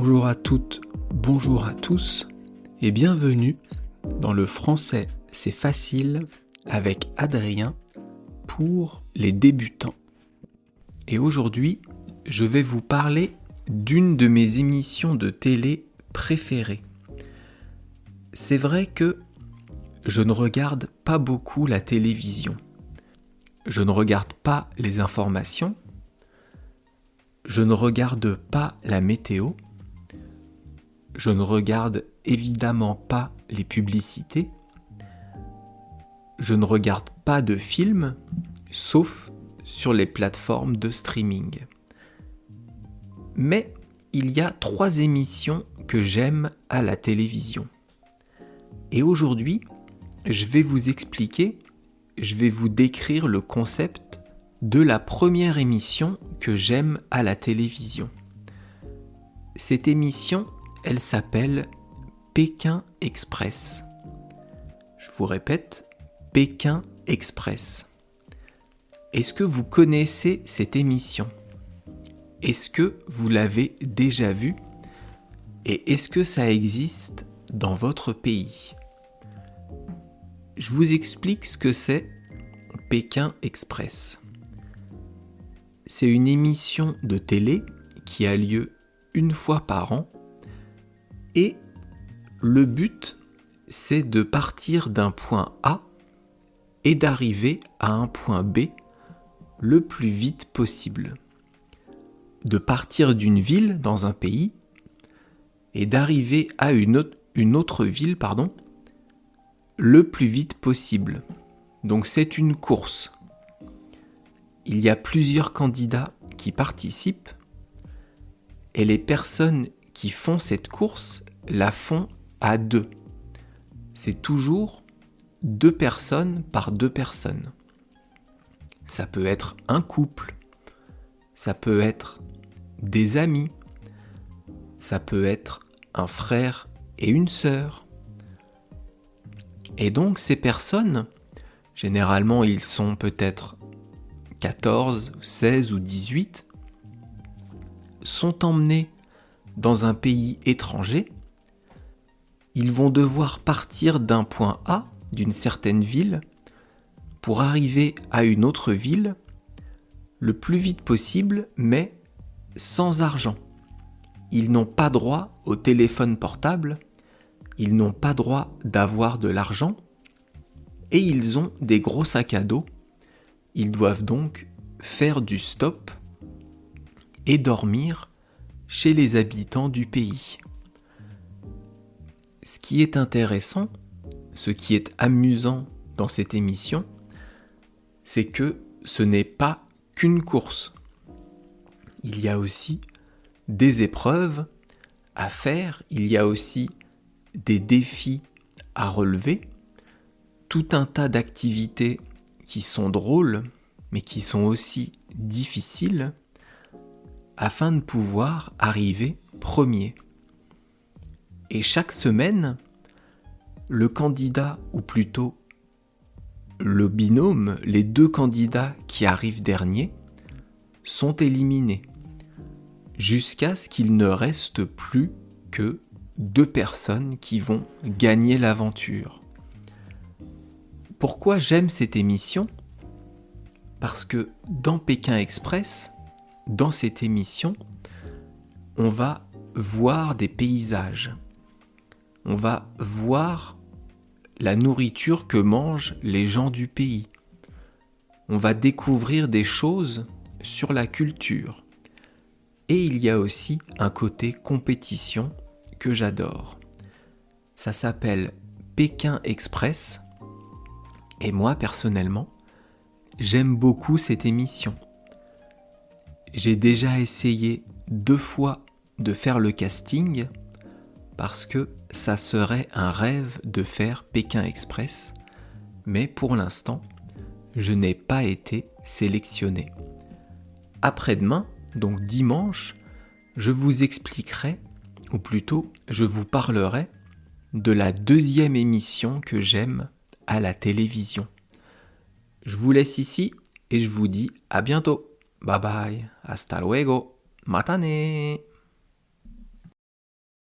Bonjour à toutes, bonjour à tous et bienvenue dans le français c'est facile avec Adrien pour les débutants. Et aujourd'hui, je vais vous parler d'une de mes émissions de télé préférées. C'est vrai que je ne regarde pas beaucoup la télévision. Je ne regarde pas les informations. Je ne regarde pas la météo. Je ne regarde évidemment pas les publicités. Je ne regarde pas de films, sauf sur les plateformes de streaming. Mais il y a 3 émissions que j'aime à la télévision. Et aujourd'hui, je vais vous expliquer, je vais vous décrire le concept de la première émission que j'aime à la télévision. Cette émission, elle s'appelle Pékin Express. Je vous répète, Pékin Express. Est-ce que vous connaissez cette émission ? Est-ce que vous l'avez déjà vue ? Et est-ce que ça existe dans votre pays ? Je vous explique ce que c'est Pékin Express. C'est une émission de télé qui a lieu une fois par an et le but, c'est de partir d'un point A et d'arriver à un point B le plus vite possible. De partir d'une ville dans un pays et d'arriver à une autre ville, le plus vite possible. Donc c'est une course. Il y a plusieurs candidats qui participent et les personnes qui font cette course la font à 2. C'est toujours 2 personnes par 2 personnes. Ça peut être un couple, ça peut être des amis, ça peut être un frère et une sœur. Et donc ces personnes, généralement ils sont peut-être 14, 16 ou 18, sont emmenés dans un pays étranger. Ils vont devoir partir d'un point A, d'une certaine ville, pour arriver à une autre ville le plus vite possible, mais sans argent. Ils n'ont pas droit au téléphone portable, ils n'ont pas droit d'avoir de l'argent, et ils ont des gros sacs à dos. Ils doivent donc faire du stop et dormir chez les habitants du pays. Ce qui est intéressant, ce qui est amusant dans cette émission, c'est que ce n'est pas qu'une course. Il y a aussi des épreuves à faire, il y a aussi des défis à relever, tout un tas d'activités qui sont drôles, mais qui sont aussi difficiles, afin de pouvoir arriver premier. Et chaque semaine, le candidat, ou plutôt le binôme, les 2 candidats qui arrivent derniers, sont éliminés, jusqu'à ce qu'il ne reste plus que 2 personnes qui vont gagner l'aventure. Pourquoi j'aime cette émission ? Parce que dans Pékin Express, dans cette émission, on va voir des paysages. On va voir la nourriture que mangent les gens du pays. On va découvrir des choses sur la culture. Et il y a aussi un côté compétition que j'adore. Ça s'appelle Pékin Express. Et moi, personnellement, j'aime beaucoup cette émission. J'ai déjà essayé 2 fois de faire le casting parce que ça serait un rêve de faire Pékin Express, mais pour l'instant, je n'ai pas été sélectionné. Après-demain, donc dimanche, je vous expliquerai, ou plutôt je vous parlerai de la 2e émission que j'aime à la télévision. Je vous laisse ici et je vous dis à bientôt. Bye bye, hasta luego, matane.